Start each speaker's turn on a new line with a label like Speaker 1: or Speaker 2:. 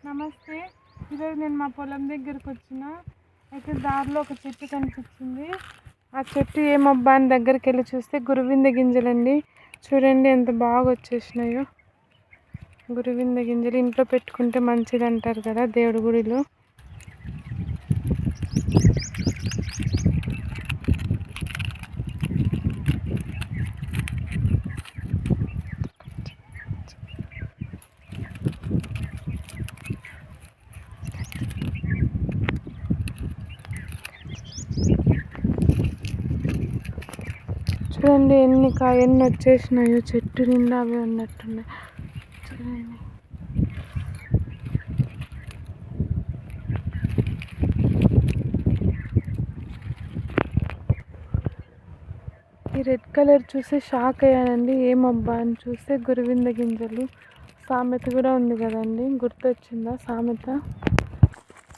Speaker 1: నమస్తే. ఈరోజు నేను మా పొలం దగ్గరకు వచ్చిన. అయితే దారిలో ఒక చెట్టు కనిపించింది. ఆ చెట్టు ఏమబ్బా అని దగ్గరికి వెళ్ళి చూస్తే గురువింద గింజలండి. చూడండి ఎంత బాగా వచ్చేసినాయో. గురువింద గింజలు ఇంట్లో పెట్టుకుంటే మంచిది అంటారు కదా దేవుడి గుడిలో. చూడండి ఎన్ని వచ్చేసినాయో, చెట్టు నిండా అవి ఉన్నట్టున్నాయి. చూడండి ఈ రెడ్ కలర్ చూసి షాక్ అయ్యానండి. ఏమబ్బా అని చూస్తే గురువింద గింజలు. సామెత కూడా ఉంది కదండి, గుర్తొచ్చిందా సామెత?